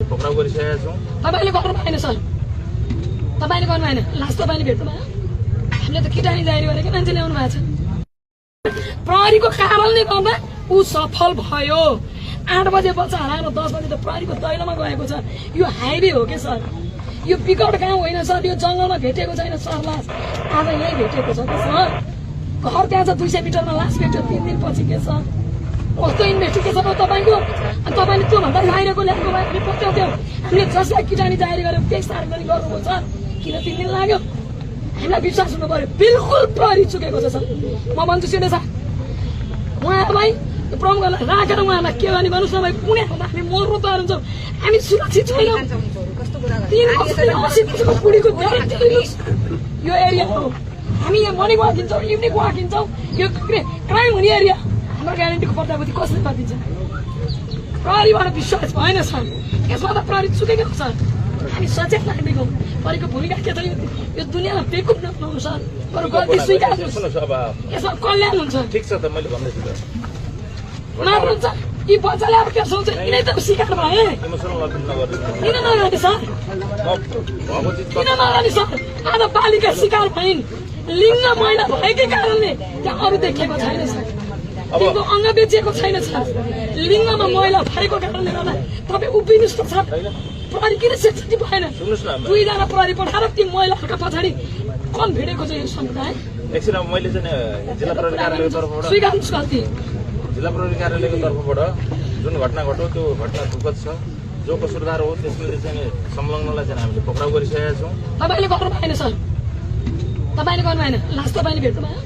पक्राउ गरिसकेका छौँ। तपाईँले गर्नु भएन सर, तपाईँले गर्नु भएन। लास्ट तपाईँले भेट्नु भयो। हामीले त किटानी जारी गरेको मान्छे ल्याउनु भएको छ। प्रहरीको कारणले गर्दा ऊ सफल भयो। 8 बजे बच्चा हराएर 10 बजे त प्रहरीको दैलोमा गएको छ। यो हाइवे हो कि सर, यो विकट गाउँ होइन सर, यो जङ्गलमा भेटेको छैन सर लास, आज यहीँ भेटेको छ कि सर। घर त्यहाँ छ 200 मिटरमा लास भेट्यो 3 दिनपछि के सर। कस्तो इन्भेस्टिगेसन हो तपाईँको? अनि तपाईँले त्योभन्दा बाहिरको ल्याएको भए पनि पत्याउँथ्यो। हामीले जसलाई किटानी जारी गऱ्यौँ त्यही सार्वजनिक गर्नुभयो सर। किन 3 दिन लाग्यो? हामीलाई विश्वास हुनु पर्यो। बिल्कुल प्रहरी चुकेको छ सर। म भन्छु सिधै सर, उहाँलाई प्रमुखलाई राखेर उहाँलाई के गर्ने गर्नुहोस् न भाइ। पुणे हुँदा हामी मर्नु तयार हुन्छौँ। हामी सुरक्षित छैनौँ। 3 वर्षको बुढीको यो एरिया हो। हामी यहाँ मर्निङ वाक हिँड्छौँ, इभिनिङ वाक हिँड्छौँ। यो क्राइम हुने एरिया। हाम्रो ग्यारेन्टीको पर्दापति कसले गरिदिन्छ? प्रहरीबाट विश्वास भएन सर। यसमा त प्रहरी चुकेको छ सर। हामी सचेत नागरिक हौँ। प्रहरीको भूमिका के छ? यो दुनियाँमा बेकुफ नबनाउनु सर। अरू गल्ती स्वीकार्नुहोस्। यसमा कल्याण हुन्छ। ठिक छ त, मैले भन्दैछु त। मार्नुहुन्छ यी बच्चाले अब के सोच्छ? यिनै त शिकार भए। किन नगर्ने सर? किन नगर्ने सर? आज बालिका शिकार भइन्। लिङ्ग महिला भएकै कारणले त्यहाँ अरू देखिएको छैन सर। तिनको अङ्ग बेचिएको छैन सर। लिङ्गमा महिला भएको कारणले गर्दा तपाईँ उभिनुहोस् त सर। प्रहरी किन सेन्सिटिभ भएन? 2 जना प्रहरी पठाएर ती महिलाहरूका पछाडि कम भिडेको छ यो समुदाय। एकछिन अब मैले चाहिँ जिल्ला प्रहरी कार्यालयको तर्फबाट स्वीकार्नुहोस् गल्ती। जिल्ला प्रहरी कार्यालयको तर्फबाट जुन घटना घट्यो त्यो घटना दुःखद छ। जो कसुरदार हो त्यसले चाहिँ संलग्नलाई चाहिँ हामीले पक्राउ गरिसकेका छौँ। तपाईँले गर्नु भएन सर, तपाईँले गर्नु भएन। लास्ट तपाईँले भेट्नु भयो।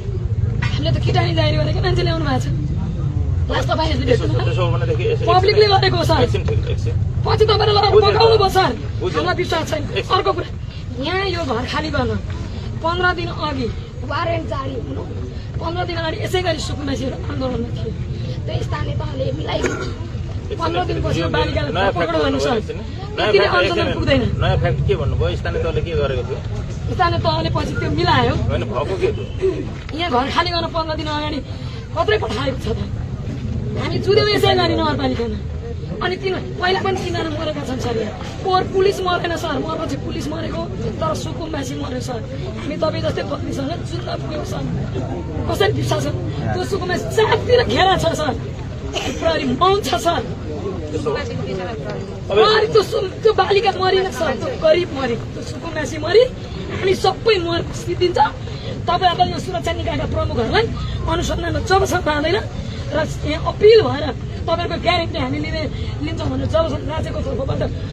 हामीले त किटानी जारी गरेको मान्छे ल्याउनु भएको छ। लास्ट तपाईँले भेट्नु भयो। पब्लिकले गरेको हो सर। पछि तपाईँले लगेर पकाउनु भयो सर। हामीलाई विश्वास छैन। अर्को कुरा, यहाँ यो घर खाली गर्न 15 दिन अघि वारेन्ट जारी हुनु 15 दिन अगाडि यसै गरी सुकुम्बासीहरू आन्दोलनमा थियो। त्यो स्थानीय तहले मिलाइदिनु। 15 दिनपछि बालिकालाई पक्राउ गर्नु सर। त्यतिले अञ्चलमा पुग्दैन। नयाँ फ्याक्ट के भन्नुभयो? स्थानीय तहले के गरेको थियो? स्थानीय तहले पछि त्यो मिलायो। होइन भएको के थियो? यहाँ घर खाली गर्न 15 दिन अगाडि कत्रै पठाएको छ त। हामी जुद्यौँ यसै गरी नगरपालिकामा। अनि पहिला पनि 3 जना मरेका छन् सर। यहाँ पोहोर पुलिस मरेन सर, मरेपछि पुलिस मरेको तर सुकुम्बासी मर्यो सर। हामी तपाईँ जस्तै पत्नीसँग जुत्न पुग्यौँ सर। कसरी विश्वास छ? त्यो सुकुम्बासी चारतिर घेरा छ सर। प्रहरी मौन छ सर। प्रहरी त्यो बालिका मरिन सर, त्यो गरिब मरि, त्यो सुकुम्बासी मरि। हामी सबै मरेको स्थिति छ। तपाईँहरूलाई यो सुरक्षा निकायका प्रमुखहरूलाई अनुसन्धानमा जबसम्म आउँदैन र यहाँ अपिल भएर तपाईँहरूको ग्यारेन्टी हामी लिन्छौँ भनेर जबसम्म राज्यको तर्फबाट